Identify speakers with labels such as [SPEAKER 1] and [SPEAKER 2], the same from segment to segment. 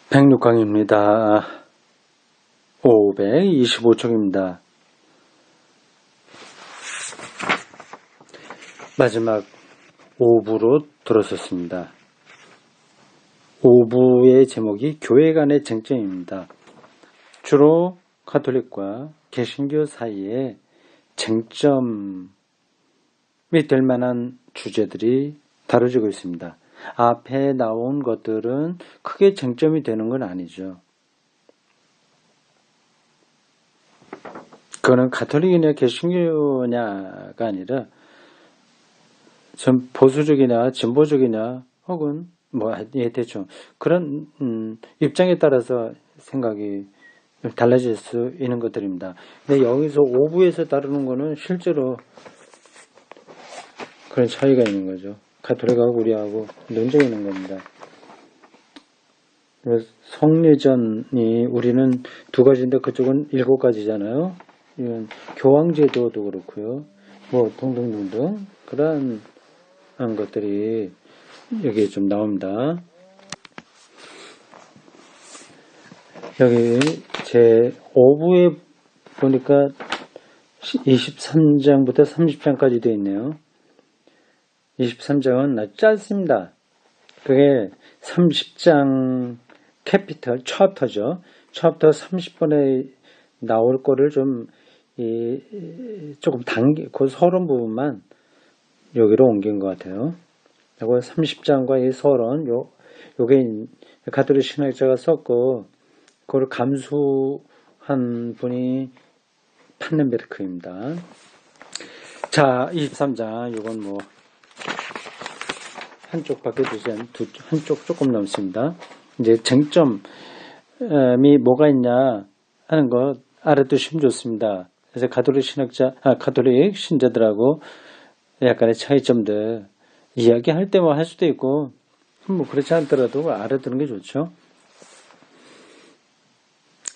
[SPEAKER 1] 백육강입니다. 525쪽입니다. 마지막 5부로 들어섰습니다. 5부의 제목이 교회 간의 쟁점입니다. 주로 가톨릭과 개신교 사이에 쟁점이 될 만한 주제들이 다뤄지고 있습니다. 앞에 나온 것들은 크게 쟁점이 되는 건 아니죠. 그거는 가톨릭이냐 개신교냐가 아니라 좀 보수적이냐 진보적이냐 혹은 대충 그런 입장에 따라서 생각이 달라질 수 있는 것들입니다. 근데 여기서 5부에서 다루는 거는 실제로 그런 차이가 있는 거죠. 가톨릭하고 우리하고 논쟁이 있는 겁니다. 성례전이 우리는 2가지인데 그쪽은 7가지잖아요. 이건 교황제도도 그렇고요. 등등등등 그런 것들이 여기에 좀 나옵니다. 여기 제 5부에 보니까 23장부터 30장까지 되어 있네요. 23장은 아주 짧습니다. 그게 30장 캐피털, 챕터죠. 챕터 30번에 나올 거를 조금 그 서론 부분만 여기로 옮긴 것 같아요. 그리고 30장과 이 서론, 요게 가톨릭 신학자가 썼고, 그걸 감수한 분이 판넨베르크입니다. 자, 23장, 요건 한쪽밖에 되지 않은 한쪽 조금 넘습니다. 이제 쟁점이 뭐가 있냐 하는 것 알아두시면 좋습니다. 그래서 가톨릭 신자들하고 약간의 차이점들 이야기할 때만 할 수도 있고 그렇지 않더라도 알아두는 게 좋죠.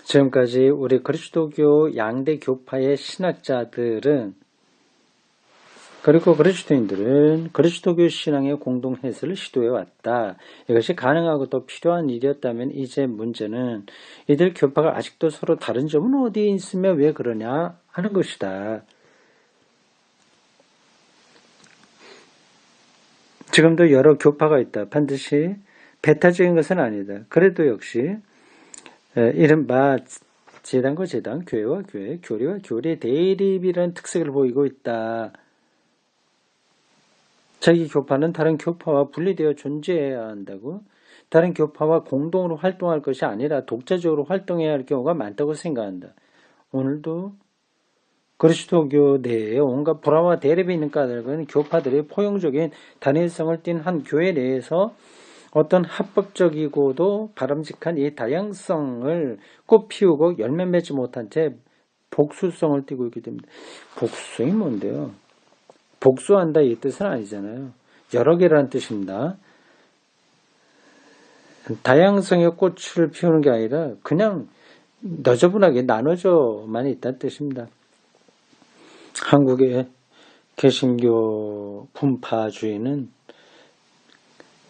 [SPEAKER 1] 지금까지 우리 그리스도교 양대 교파의 신학자들은 그리고 그리스도인들은 그리스도교 신앙의 공동 해설을 시도해 왔다. 이것이 가능하고 또 필요한 일이었다면 이제 문제는 이들 교파가 아직도 서로 다른 점은 어디에 있으며 왜 그러냐 하는 것이다. 지금도 여러 교파가 있다. 반드시 배타적인 것은 아니다. 그래도 역시 이른바 제단과 제단, 교회와 교회, 교리와 교리의 대립이라는 특색을 보이고 있다. 자기 교파는 다른 교파와 분리되어 존재해야 한다고, 다른 교파와 공동으로 활동할 것이 아니라 독자적으로 활동해야 할 경우가 많다고 생각한다. 오늘도 그리스도교 내에 온갖 불화와 대립이 있는 까닭은 교파들이 포용적인 단일성을 띤 한 교회 내에서 어떤 합법적이고도 바람직한 이 다양성을 꽃 피우고 열매 맺지 못한 채 복수성을 띠고 있기 때문에. 복수성이 뭔데요? 복수한다 이 뜻은 아니잖아요. 여러 개라는 뜻입니다. 다양성의 꽃을 피우는 게 아니라 그냥 너저분하게 나눠져만 있다는 뜻입니다. 한국의 개신교 분파주의는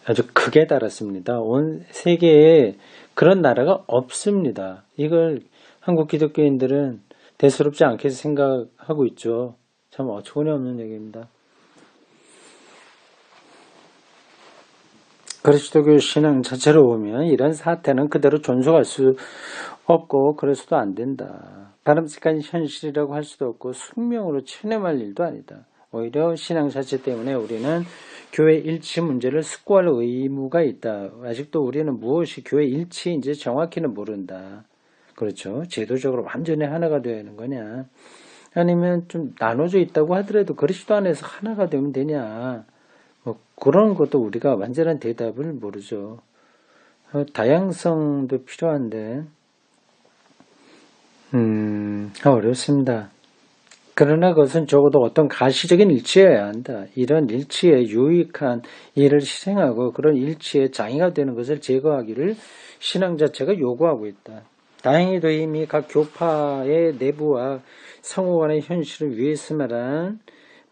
[SPEAKER 1] 아주 크게 달았습니다. 온 세계에 그런 나라가 없습니다. 이걸 한국 기독교인들은 대수롭지 않게 생각하고 있죠. 참 어처구니 없는 얘기입니다. 그리스도교 신앙 자체로 보면 이런 사태는 그대로 존속할 수 없고 그래서도 안 된다. 바람직한 현실이라고 할 수도 없고 숙명으로 체념할 일도 아니다. 오히려 신앙 자체 때문에 우리는 교회 일치 문제를 숙고할 의무가 있다. 아직도 우리는 무엇이 교회 일치인지 정확히는 모른다. 그렇죠. 제도적으로 완전히 하나가 되어야 하는 거냐. 아니면 좀 나눠져 있다고 하더라도 그리스도 안에서 하나가 되면 되냐. 그런 것도 우리가 완전한 대답을 모르죠. 다양성도 필요한데 어렵습니다. 그러나 그것은 적어도 어떤 가시적인 일치여야 한다. 이런 일치에 유익한 일을 실행하고 그런 일치에 장애가 되는 것을 제거하기를 신앙 자체가 요구하고 있다. 다행히도 이미 각 교파의 내부와 상호 간의 현실을 위해서만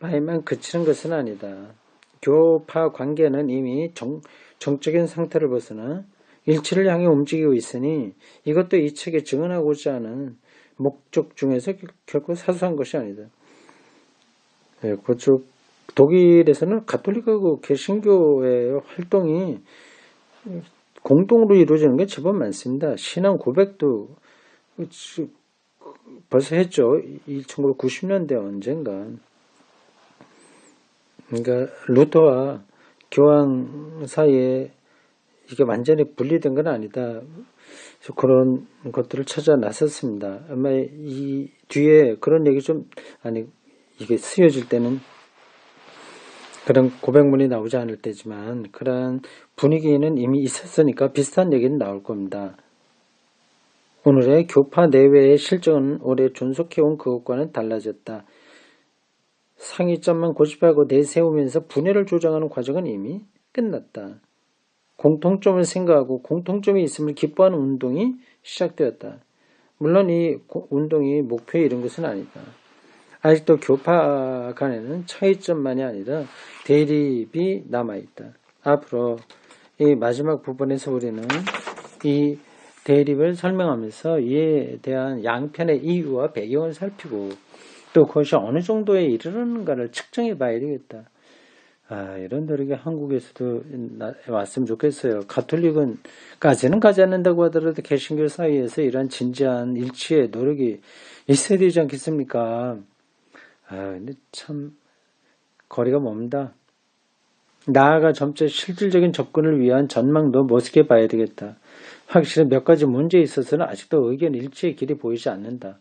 [SPEAKER 1] 바에만 그치는 것은 아니다. 교파 관계는 이미 정적인 상태를 벗어나 일치를 향해 움직이고 있으니 이것도 이 책에 증언하고자 하는 목적 중에서 결코 사소한 것이 아니다. 예, 그쪽 독일에서는 가톨릭하고 개신교의 활동이 공동으로 이루어지는 게 제법 많습니다. 신앙 고백도 벌써 했죠. 1990년대 언젠가. 그러니까 루터와 교황 사이에 이게 완전히 분리된 건 아니다. 그런 것들을 찾아 나섰습니다. 아마 이 뒤에 그런 얘기 이게 쓰여질 때는 그런 고백문이 나오지 않을 때지만 그런 분위기는 이미 있었으니까 비슷한 얘기는 나올 겁니다. 오늘의 교파 내외의 실정은 오래 존속해온 그것과는 달라졌다. 상위점만 고집하고 내세우면서 분열을 조장하는 과정은 이미 끝났다. 공통점을 생각하고 공통점이 있음을 기뻐하는 운동이 시작되었다. 물론 이 운동이 목표에 이른 것은 아니다. 아직도 교파 간에는 차이점만이 아니라 대립이 남아있다. 앞으로 이 마지막 부분에서 우리는 이 대립을 설명하면서 이에 대한 양편의 이유와 배경을 살피고 또 그것이 어느 정도에 이르는가를 측정해 봐야 되겠다. 이런 노력이 한국에서도 왔으면 좋겠어요. 가톨릭은까지는 가지 않는다고 하더라도 개신교 사이에서 이런 진지한 일치의 노력이 있어야 되지 않겠습니까? 근데 참 거리가 멉니다. 나아가 점차 실질적인 접근을 위한 전망도 모색해 봐야 되겠다. 확실히 몇 가지 문제에 있어서는 아직도 의견 일치의 길이 보이지 않는다.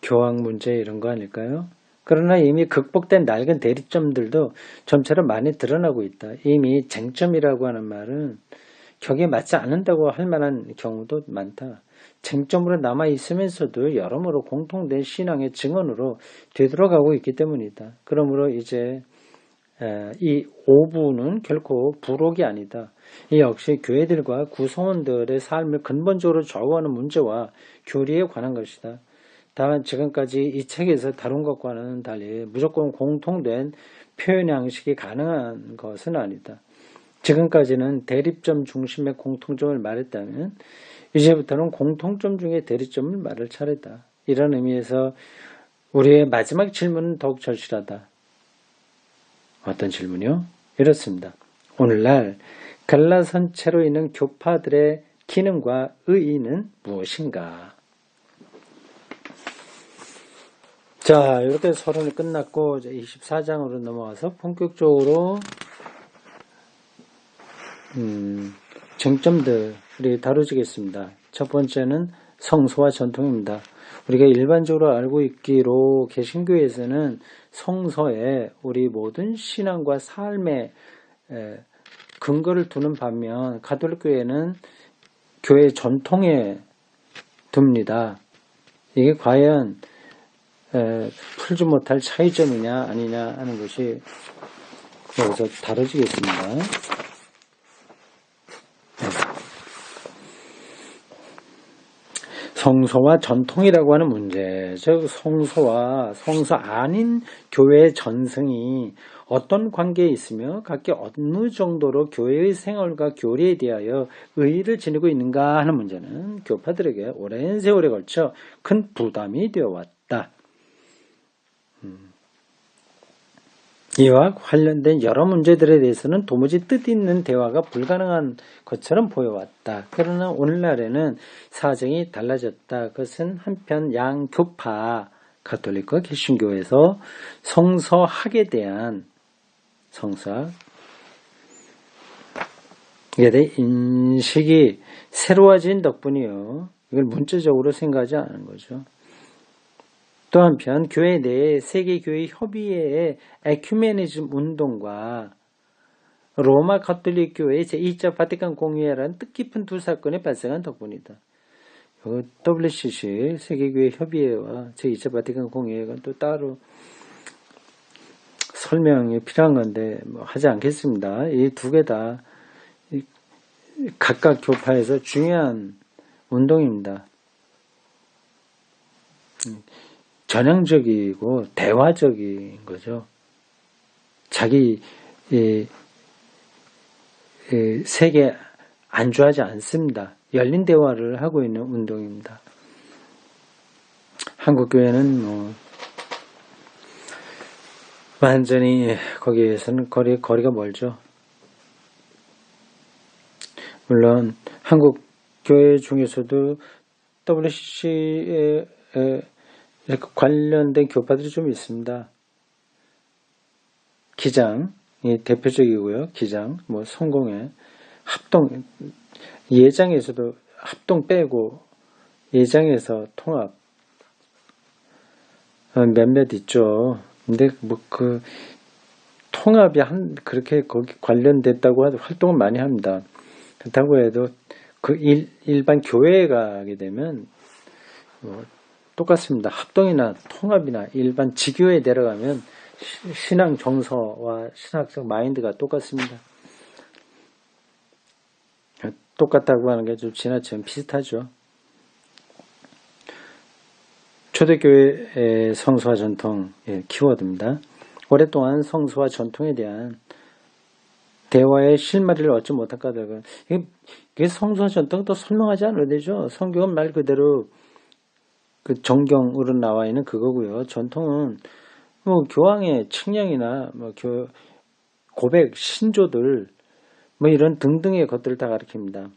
[SPEAKER 1] 교황 문제 이런 거 아닐까요? 그러나 이미 극복된 낡은 대립점들도 점차로 많이 드러나고 있다. 이미 쟁점이라고 하는 말은 격에 맞지 않는다고 할 만한 경우도 많다. 쟁점으로 남아있으면서도 여러모로 공통된 신앙의 증언으로 되돌아가고 있기 때문이다. 그러므로 이제 이 오부는 결코 부록이 아니다. 이 역시 교회들과 구성원들의 삶을 근본적으로 좌우하는 문제와 교리에 관한 것이다. 다만 지금까지 이 책에서 다룬 것과는 달리 무조건 공통된 표현 양식이 가능한 것은 아니다. 지금까지는 대립점 중심의 공통점을 말했다면 이제부터는 공통점 중에 대립점을 말할 차례다. 이런 의미에서 우리의 마지막 질문은 더욱 절실하다. 어떤 질문이요? 이렇습니다. 오늘날 갈라선체로 있는 교파들의 기능과 의의는 무엇인가? 자, 이렇게 서론이 끝났고 이제 24장으로 넘어와서 본격적으로 쟁점들이 다뤄지겠습니다. 첫 번째는 성서와 전통입니다. 우리가 일반적으로 알고 있기로 개신교에서는 성서에 우리 모든 신앙과 삶의 근거를 두는 반면 가톨릭교회는 교회 전통에 둡니다. 이게 과연 풀지 못할 차이점이냐 아니냐 하는 것이 여기서 다뤄지겠습니다. 성서와 전통이라고 하는 문제, 즉 성서와 성서 아닌 교회의 전승이 어떤 관계에 있으며 각기 어느 정도로 교회의 생활과 교리에 대하여 의의를 지니고 있는가 하는 문제는 교파들에게 오랜 세월에 걸쳐 큰 부담이 되어왔다. 이와 관련된 여러 문제들에 대해서는 도무지 뜻있는 대화가 불가능한 것처럼 보여왔다. 그러나 오늘날에는 사정이 달라졌다. 그것은 한편 양교파 가톨릭과 개신교에서 성서학에 대한 성서학에 대한 인식이 새로워진 덕분이요. 이걸 문자적으로 생각하지 않은 거죠. 또 한편 교회 내에 세계교회 협의회의 에큐메니즘 운동과 로마 가톨릭 교회의 제2차 바티칸 공의회라는 뜻깊은 두 사건이 발생한 덕분이다. WCC 세계교회 협의회와 제2차 바티칸 공의회가 또 따로 설명이 필요한 건데 하지 않겠습니다. 이 두 개 다 각각 교파에서 중요한 운동입니다. 전향적이고 대화적인 거죠. 자기 세계 안주하지 않습니다. 열린 대화를 하고 있는 운동입니다. 한국교회는 완전히 거기에서는 거리가 멀죠. 물론 한국 교회 중에서도 WCC에 이렇게 관련된 교파들이 좀 있습니다. 기장이 대표적이고요. 기장, 성공회, 합동, 예장에서도 합동 빼고 예장에서 통합 몇몇 있죠. 근데 통합이 그렇게 거기 관련됐다고 활동을 많이 합니다. 그렇다고 해도 일반 교회에 가게 되면 똑같습니다. 합동이나 통합이나 일반 지교에 내려가면 신앙 정서와 신학적 마인드가 똑같습니다. 똑같다고 하는 게 좀 지나치면 비슷하죠. 초대교회의 성수와 전통 키워드입니다. 오랫동안 성수와 전통에 대한 대화의 실마리를 얻지 못한 까닭은 이게 성수와 전통도 설명하지 않아도 되죠. 성경은 말 그대로 그 정경으로 나와 있는 그거고요. 전통은 교황의 칙령이나 고백, 신조들 이런 등등의 것들을 다 가리킵니다.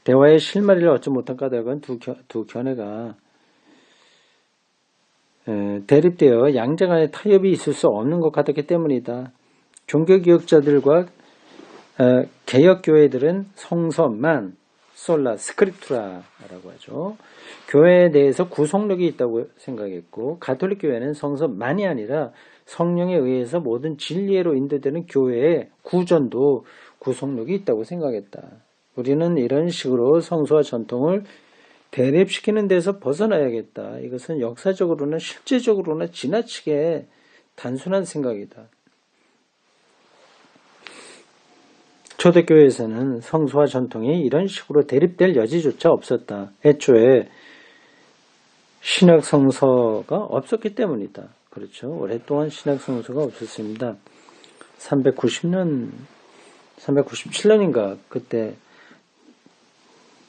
[SPEAKER 1] 대화의 실마리를 얻지 못한 까닭은 두 견해가 대립되어 양자 간의 타협이 있을 수 없는 것 같았기 때문이다. 종교개혁자들과 개혁교회들은 성서만 솔라 스크립투라라고 하죠. 교회에 대해서 구속력이 있다고 생각했고 가톨릭 교회는 성서만이 아니라 성령에 의해서 모든 진리로 인도되는 교회의 구전도 구속력이 있다고 생각했다. 우리는 이런 식으로 성서와 전통을 대립시키는 데서 벗어나야겠다. 이것은 역사적으로나 실제적으로나 지나치게 단순한 생각이다. 초대교회에서는 성서와 전통이 이런 식으로 대립될 여지조차 없었다. 애초에 신약 성서가 없었기 때문이다. 그렇죠. 오랫동안 신약 성서가 없었습니다. 397년인가 그때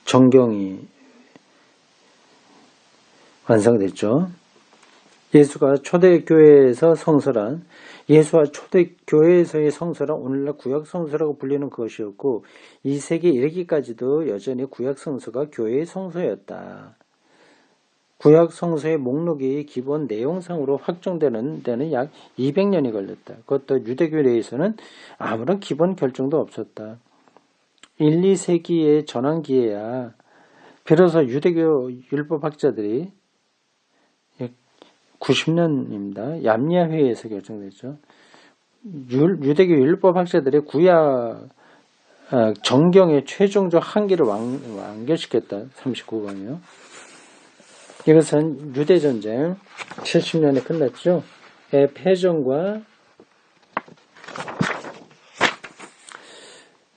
[SPEAKER 1] 정경이 완성됐죠. 예수와 초대교회에서의 성서란 오늘날 구약 성서라고 불리는 것이었고 2세기 이르기까지도 여전히 구약 성서가 교회의 성서였다. 구약 성서의 목록이 기본 내용상으로 확정되는 데는 약 200년이 걸렸다. 그것도 유대교 내에서는 아무런 기본 결정도 없었다. 1, 2세기의 전환기에야 비로소 유대교 율법학자들이 90년입니다. 얌리아 회의에서 결정됐죠. 유대교 율법학자들의 구약 정경의 최종적 한계를 완결시켰다. 39강이요. 이것은 유대전쟁 70년에 끝났죠. 패전과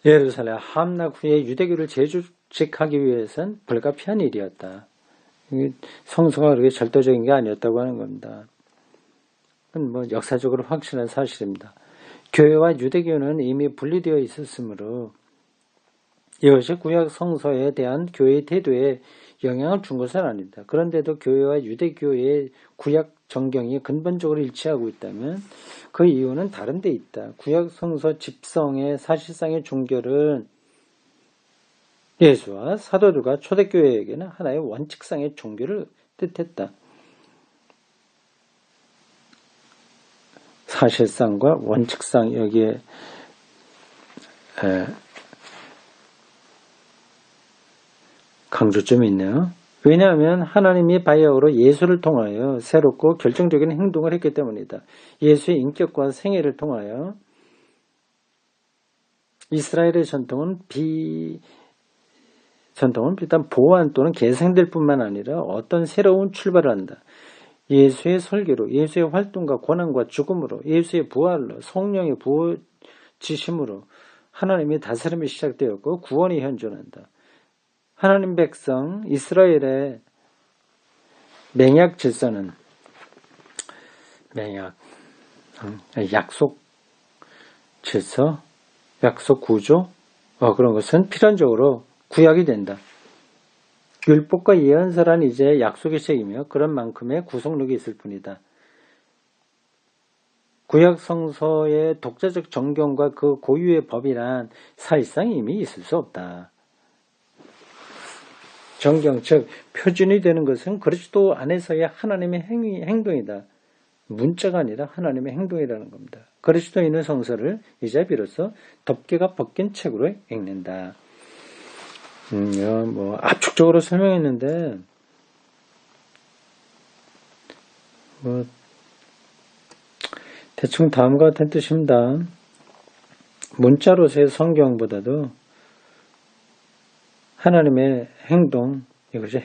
[SPEAKER 1] 예루살렘 함락 후에 유대교를 재조직하기 위해서는 불가피한 일이었다. 성서가 그렇게 절대적인 게 아니었다고 하는 겁니다. 그건 역사적으로 확실한 사실입니다. 교회와 유대교는 이미 분리되어 있었으므로 이것이 구약 성서에 대한 교회의 태도에 영향을 준 것은 아닙니다. 그런데도 교회와 유대교의 구약 정경이 근본적으로 일치하고 있다면 그 이유는 다른 데 있다. 구약 성서 집성의 사실상의 종결은 예수와 사도들과 초대교회에게는 하나의 원칙상의 종교를 뜻했다. 사실상과 원칙상 여기에 강조점이 있네요. 왜냐하면 하나님이 바야흐로 예수를 통하여 새롭고 결정적인 행동을 했기 때문이다. 예수의 인격과 생애를 통하여 이스라엘의 전통은 비단 보완 또는 개생될 뿐만 아니라 어떤 새로운 출발을 한다. 예수의 설계로, 예수의 활동과 고난과 죽음으로, 예수의 부활로, 성령의 부어지심으로 하나님의 다스림이 시작되었고 구원이 현존한다. 하나님 백성 이스라엘의 맹약 질서는 약속 질서, 약속 구조, 그런 것은 필연적으로 구약이 된다. 율법과 예언서란 이제 약속의 책이며 그런 만큼의 구속력이 있을 뿐이다. 구약 성서의 독자적 정경과 그 고유의 법이란 사실상 이미 있을 수 없다. 정경, 즉 표준이 되는 것은 그리스도 안에서의 하나님의 행동이다. 문자가 아니라 하나님의 행동이라는 겁니다. 그리스도인의 성서를 이제 비로소 덮개가 벗긴 책으로 읽는다. 압축적으로 설명했는데 대충 다음과 같은 뜻입니다. 문자로서의 성경보다도 하나님의 행동, 이것이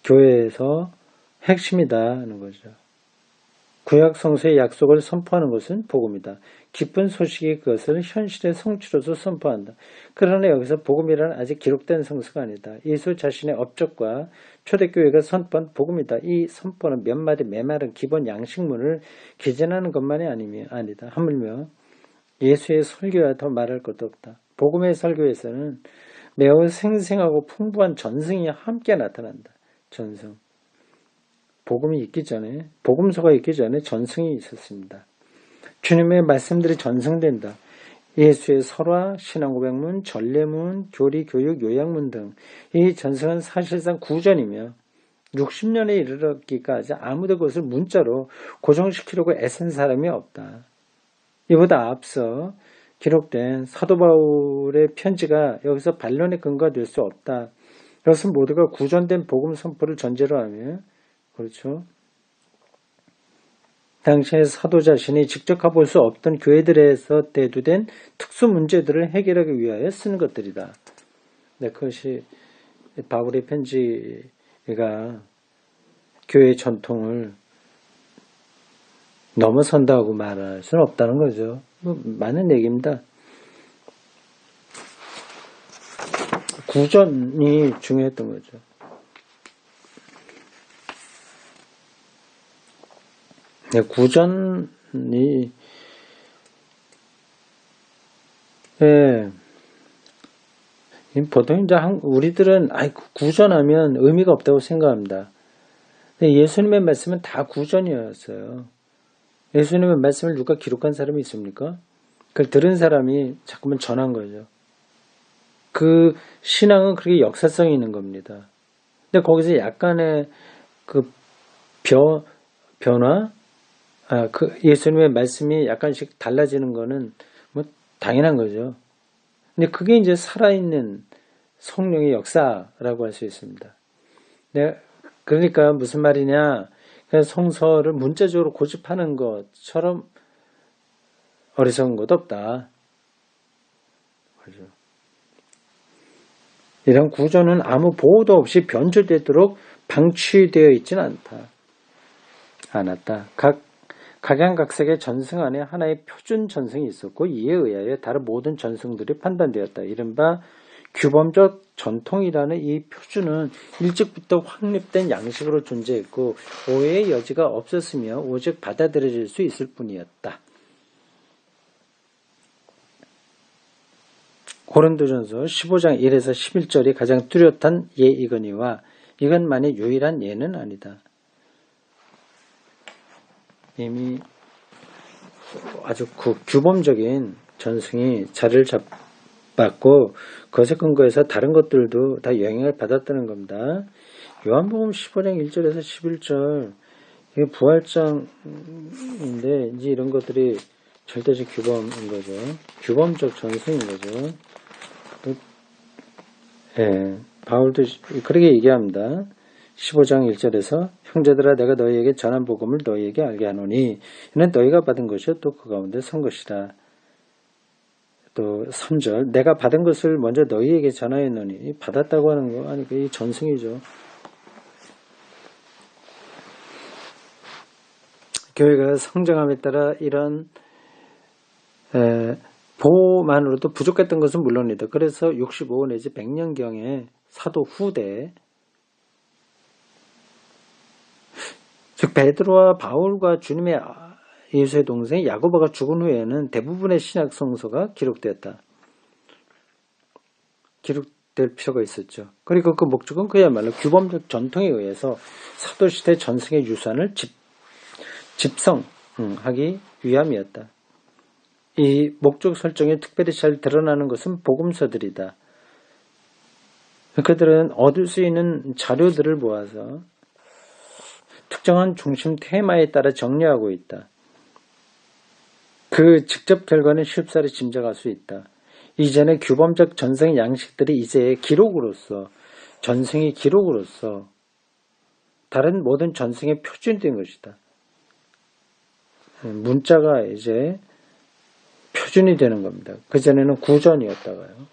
[SPEAKER 1] 교회에서 핵심이다는 거죠. 구약 성서의 약속을 선포하는 것은 복음이다. 기쁜 소식이 그것을 현실의 성취로서 선포한다. 그러나 여기서 복음이란 아직 기록된 성서가 아니다. 예수 자신의 업적과 초대교회가 선포한 복음이다. 이 선포는 몇 마디 메마른 기본 양식문을 기재하는 것만이 아니다. 하물며 예수의 설교와 더 말할 것도 없다. 복음의 설교에서는 매우 생생하고 풍부한 전승이 함께 나타난다. 전승. 복음이 있기 전에, 복음서가 있기 전에 전승이 있었습니다. 주님의 말씀들이 전승된다. 예수의 설화, 신앙고백문, 전례문, 교리, 교육, 요약문 등 이 전승은 사실상 구전이며 60년에 이르렀기까지 아무도 그것을 문자로 고정시키려고 애쓴 사람이 없다. 이보다 앞서 기록된 사도 바울의 편지가 여기서 반론의 근거가 될 수 없다. 이것은 모두가 구전된 복음 선포를 전제로 하며 그렇죠. 당시의 사도 자신이 직접 가볼 수 없던 교회들에서 대두된 특수 문제들을 해결하기 위하여 쓰는 것들이다. 네, 그것이 바울의 편지가 교회의 전통을 넘어선다고 말할 수는 없다는 거죠. 많은 얘기입니다. 구전이 중요했던 거죠. 네, 구전이 보통 이제 우리들은 구전하면 의미가 없다고 생각합니다. 근데 예수님의 말씀은 다 구전이었어요. 예수님의 말씀을 누가 기록한 사람이 있습니까? 그걸 들은 사람이 자꾸만 전한 거죠. 그 신앙은 그렇게 역사성이 있는 겁니다. 근데 거기서 약간의 그 변화, 그 예수님의 말씀이 약간씩 달라지는 거는 뭐 당연한 거죠. 근데 그게 이제 살아있는 성령의 역사라고 할 수 있습니다. 네, 그러니까 무슨 말이냐? 그냥 성서를 문자적으로 고집하는 것처럼 어리석은 것도 없다. 그죠? 이런 구조는 아무 보호도 없이 변조되도록 방치되어 있지는 않았다. 각양각색의 전승 안에 하나의 표준 전승이 있었고 이에 의하여 다른 모든 전승들이 판단되었다. 이른바 규범적 전통이라는 이 표준은 일찍부터 확립된 양식으로 존재했고 오해의 여지가 없었으며 오직 받아들여질 수 있을 뿐이었다. 고린도전서 15장 1에서 11절이 가장 뚜렷한 예이거니와 이것만이 유일한 예는 아니다. 이미 아주 규범적인 전승이 자리를 잡았고 그것에 근거해서 다른 것들도 다 영향을 받았다는 겁니다. 요한복음 15장 1절에서 11절 이게 부활장인데 이제 이런 것들이 절대적 규범인 거죠. 규범적 전승인 거죠. 바울도 그렇게 얘기합니다. 15장 1절에서 형제들아 내가 너희에게 전한 복음을 너희에게 알게 하노니 이는 너희가 받은 것이요 또 그 가운데 선 것이라. 또 3절 내가 받은 것을 먼저 너희에게 전하였노니 받았다고 하는 거 아니 이 전승이죠. 교회가 성장함에 따라 이런 보호만으로도 부족했던 것은 물론이다. 그래서 65 내지 100년경에 사도 후대 즉 베드로와 바울과 주님의 예수의 동생 야고보가 죽은 후에는 대부분의 신약 성서가 기록되었다. 기록될 필요가 있었죠. 그리고 그 목적은 그야말로 규범적 전통에 의해서 사도시대 전승의 유산을 집성하기 위함이었다. 이 목적 설정이 특별히 잘 드러나는 것은 복음서들이다. 그들은 얻을 수 있는 자료들을 모아서 특정한 중심 테마에 따라 정리하고 있다. 그 직접 결과는 쉽사리 짐작할 수 있다. 이전의 규범적 전승 양식들이 이제 기록으로서, 전승의 기록으로서 다른 모든 전승의 표준이 된 것이다. 문자가 이제 표준이 되는 겁니다. 그전에는 구전이었다가요.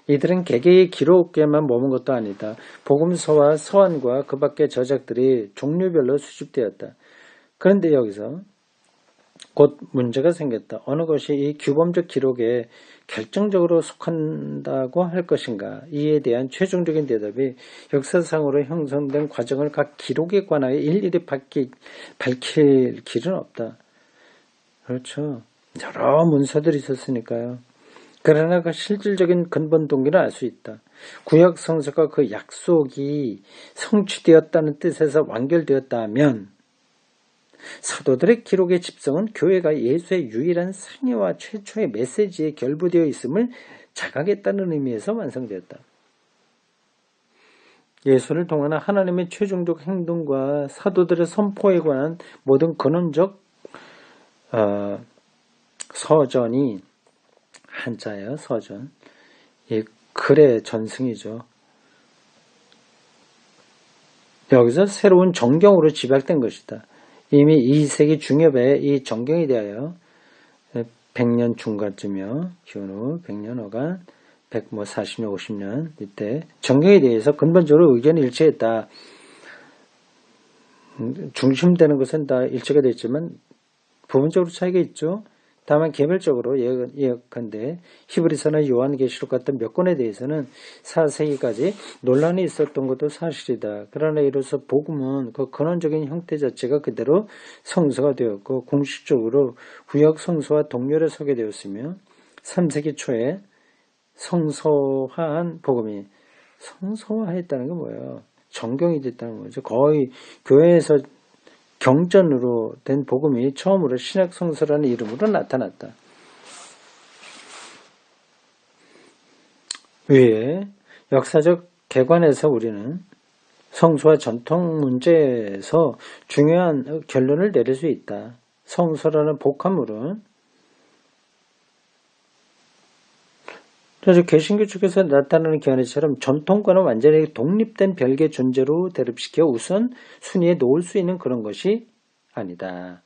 [SPEAKER 1] 이들은 개개의 기록에만 머문 것도 아니다. 복음서와 서한과 그 밖의 저작들이 종류별로 수집되었다. 그런데 여기서 곧 문제가 생겼다. 어느 것이 이 규범적 기록에 결정적으로 속한다고 할 것인가? 이에 대한 최종적인 대답이 역사상으로 형성된 과정을 각 기록에 관하여 일일이 밝힐 길은 없다. 그렇죠. 여러 문서들이 있었으니까요. 그러나 그 실질적인 근본 동기는 알 수 있다. 구약 성서가 그 약속이 성취되었다는 뜻에서 완결되었다면 사도들의 기록의 집성은 교회가 예수의 유일한 상해와 최초의 메시지에 결부되어 있음을 자각했다는 의미에서 완성되었다. 예수를 통한 하나님의 최종적 행동과 사도들의 선포에 관한 모든 근원적 서전이 한자예요. 서전. 이 글의 전승이죠. 여기서 새로운 정경으로 집약된 것이다. 이미 2세기 중엽에 이 정경에 대하여 100년 중간쯤이요. 기원후 100년 어간 140년 50년 이때 정경에 대해서 근본적으로 의견이 일치했다. 중심되는 것은 다 일치가 됐지만 부분적으로 차이가 있죠. 다만 개별적으로 예컨대 히브리서나 요한계시록 같은 몇 권에 대해서는 4세기까지 논란이 있었던 것도 사실이다. 그러나 이로써 복음은 그 근원적인 형태 자체가 그대로 성서가 되었고 공식적으로 구약 성서와 동렬에 서게 되었으며 3세기 초에 성서화한 복음이 성서화했다는 게 뭐예요? 정경이 됐다는 거죠. 거의 교회에서 경전으로 된 복음이 처음으로 신약성서라는 이름으로 나타났다. 위에 역사적 개관에서 우리는 성서와 전통 문제에서 중요한 결론을 내릴 수 있다. 성서라는 복합물은 개신교 측에서 나타나는 견해처럼 전통과는 완전히 독립된 별개 존재로 대립시켜 우선 순위에 놓을 수 있는 그런 것이 아니다.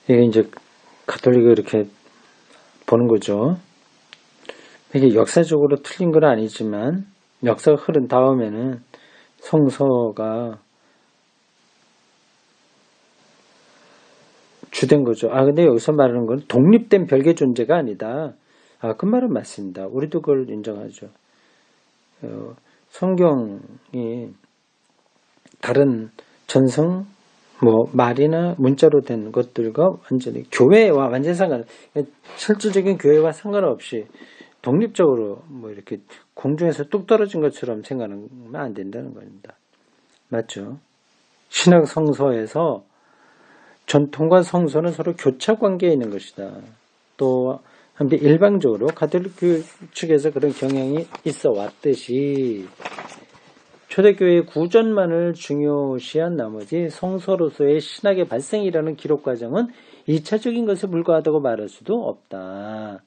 [SPEAKER 1] 이게 이제 가톨릭을 이렇게 보는 거죠. 이게 역사적으로 틀린 건 아니지만 역사가 흐른 다음에는 성서가 주된 거죠. 근데 여기서 말하는 건 독립된 별개 존재가 아니다. 그 말은 맞습니다. 우리도 그걸 인정하죠. 성경이 다른 전성, 말이나 문자로 된 것들과 완전히 교회와 완전 실질적인 교회와 상관없이 독립적으로 이렇게 공중에서 뚝 떨어진 것처럼 생각하면 안 된다는 겁니다. 맞죠? 신약 성서에서 전통과 성서는 서로 교차 관계에 있는 것이다. 또 한편 일방적으로 가톨릭 측에서 그런 경향이 있어 왔듯이 초대교회의 구전만을 중요시한 나머지 성서로서의 신학의 발생이라는 기록 과정은 2차적인 것에 불과하다고 말할 수도 없다.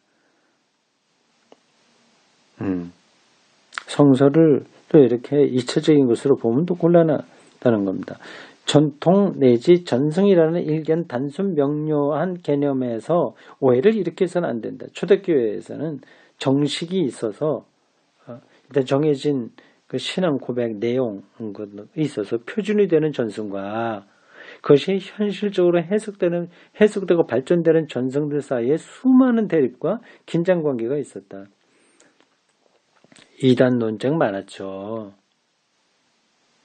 [SPEAKER 1] 성서를 또 이렇게 2차적인 것으로 보면 또 곤란하다는 겁니다. 전통 내지 전승이라는 일견 단순 명료한 개념에서 오해를 일으켜서는 안 된다. 초대교회에서는 정식이 있어서 일단 정해진 그 신앙 고백 내용이 있어서 표준이 되는 전승과 그것이 현실적으로 해석되고 발전되는 전승들 사이에 수많은 대립과 긴장 관계가 있었다. 이단 논쟁 많았죠.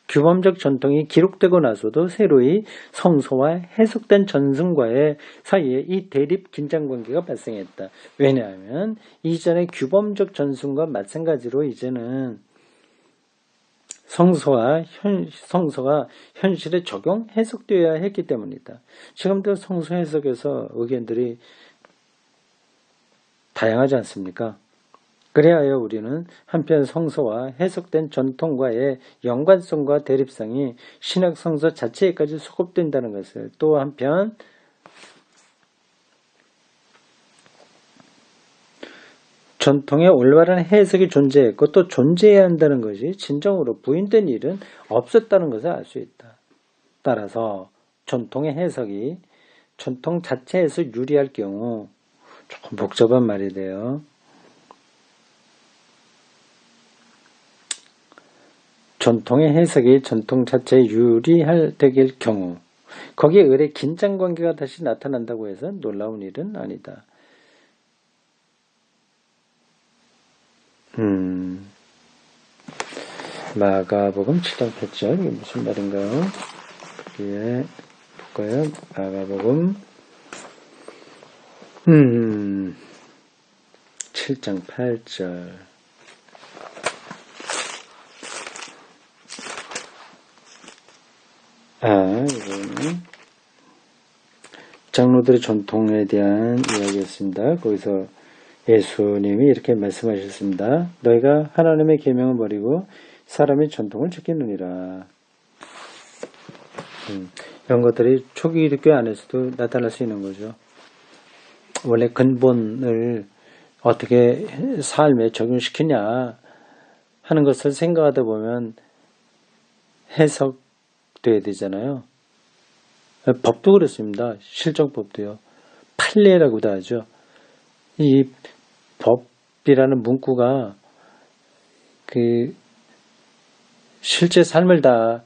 [SPEAKER 1] 규범적 전통이 기록되고 나서도 새로이 성서와 해석된 전승과의 사이에 이 대립 긴장 관계가 발생했다. 왜냐하면 이전의 규범적 전승과 마찬가지로 이제는 성서가 현실에 적용, 해석되어야 했기 때문이다. 지금도 성서 해석에서 의견들이 다양하지 않습니까? 그래야 우리는 한편 성서와 해석된 전통과의 연관성과 대립성이 신약 성서 자체에까지 소급된다는 것을, 또 한편 전통의 올바른 해석이 존재했고 또 존재해야 한다는 것이 진정으로 부인된 일은 없었다는 것을 알 수 있다. 따라서 전통의 해석이 전통 자체에서 유리할 경우, 조금 복잡한 말이 돼요. 전통의 해석이 전통 자체에 유리할 되길 경우, 거기에 의뢰 긴장관계가 다시 나타난다고 해서 놀라운 일은 아니다. 마가복음 7장 8절, 이게 무슨 말인가요? 예, 볼까요? 마가복음 7장 8절. 이거는 장로들의 전통에 대한 이야기였습니다. 거기서 예수님이 이렇게 말씀하셨습니다. 너희가 하나님의 계명을 버리고 사람의 전통을 지키느니라. 이런 것들이 초기 기독교 안에서도 나타날 수 있는 거죠. 원래 근본을 어떻게 삶에 적용시키냐 하는 것을 생각하다 보면 해석돼야 되잖아요. 법도 그렇습니다. 실정법도요. 판례라고도 하죠. 이 법이라는 문구가 그 실제 삶을 다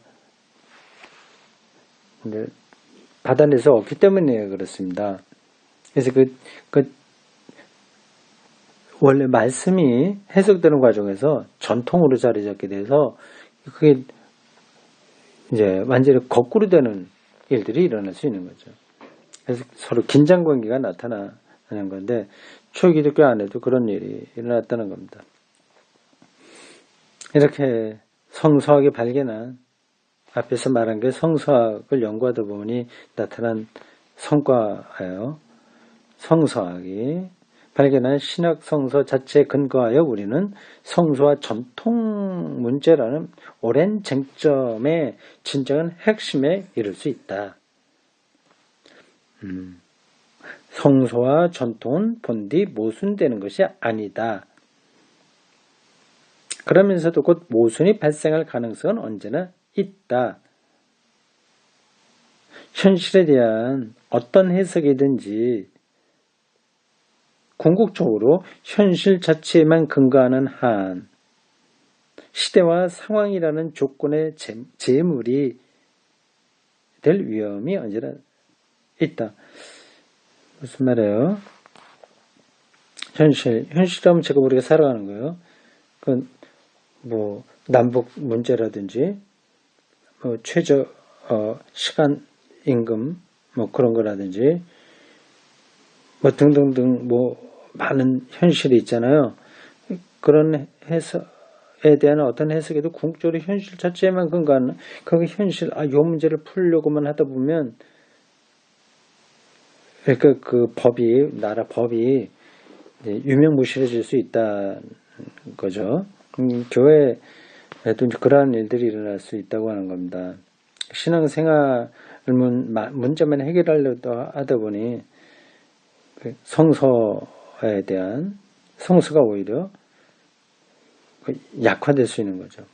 [SPEAKER 1] 받아내서 없기 때문에 그렇습니다. 그래서 원래 말씀이 해석되는 과정에서 전통으로 자리 잡게 돼서 그게 이제 완전히 거꾸로 되는 일들이 일어날 수 있는 거죠. 그래서 서로 긴장 관계가 나타나는 건데 초기독교 안에도 그런 일이 일어났다는 겁니다. 이렇게 성서학이 발견한, 앞에서 말한 게 성서학을 연구하다 보니 나타난 성과예요. 성서학이 발견한 신학 성서 자체에 근거하여 우리는 성서와 전통 문제라는 오랜 쟁점의 진정한 핵심에 이를 수 있다. 성서와 전통은 본디 모순되는 것이 아니다. 그러면서도 곧 모순이 발생할 가능성은 언제나 있다. 현실에 대한 어떤 해석이든지 궁극적으로 현실 자체에만 근거하는 한 시대와 상황이라는 조건의 재물이 될 위험이 언제나 있다. 무슨 말이에요? 현실이라면 제가 우리가 살아가는 거예요. 그 뭐 남북 문제라든지 뭐 최저 시간 임금 뭐 그런 거라든지 뭐 등등등 뭐 많은 현실이 있잖아요. 그런 해석에 대한 어떤 해석에도 궁극적으로 현실 자체에만 근거하는 그 현실, 요 문제를 풀려고만 하다 보면 그러니까 그 법이, 나라 법이 유명무실해질 수 있다는 거죠. 교회에도 그러한 일들이 일어날 수 있다고 하는 겁니다. 신앙생활 문제만 해결하려고 하다 보니 성서에 대한 성서가 오히려 약화될 수 있는 거죠.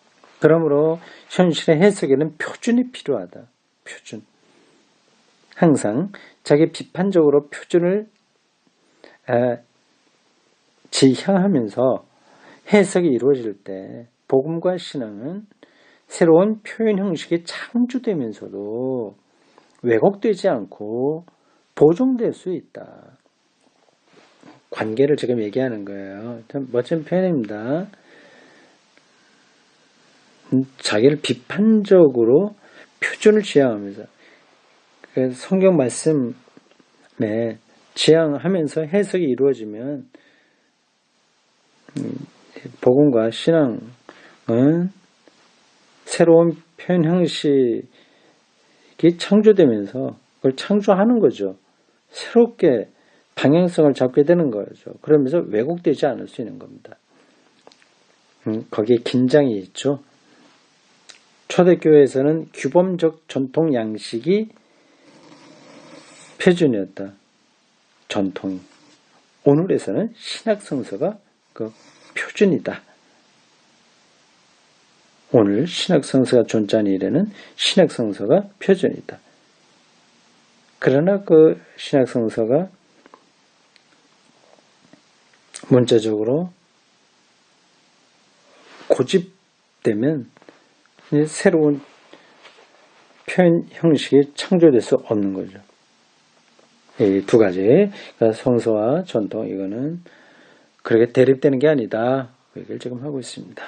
[SPEAKER 1] 그러므로 현실의 해석에는 표준이 필요하다. 표준. 항상 자기 비판적으로 표준을 지향하면서 해석이 이루어질 때 복음과 신앙은 새로운 표현 형식이 창조되면서도 왜곡되지 않고 보존될 수 있다. 관계를 지금 얘기하는 거예요. 참 멋진 표현입니다. 자기를 비판적으로 표준을 지향하면서 성경 말씀에 지향하면서 해석이 이루어지면 복음과 신앙은 새로운 표현 형식이 창조되면서 그걸 창조하는 거죠. 새롭게 방향성을 잡게 되는 거죠. 그러면서 왜곡되지 않을 수 있는 겁니다. 거기에 긴장이 있죠. 초대교회에서는 규범적 전통 양식이 표준이었다. 전통이. 오늘에서는 신학성서가 그 표준이다. 오늘 신학성서가 존재하는 일에는 신학성서가 표준이다. 그러나 그 신학성서가 문자적으로 고집되면 새로운 표현 형식이 창조될 수 없는 거죠. 이 두 가지, 성서와 전통, 이거는 그렇게 대립되는 게 아니다. 그 얘기를 지금 하고 있습니다.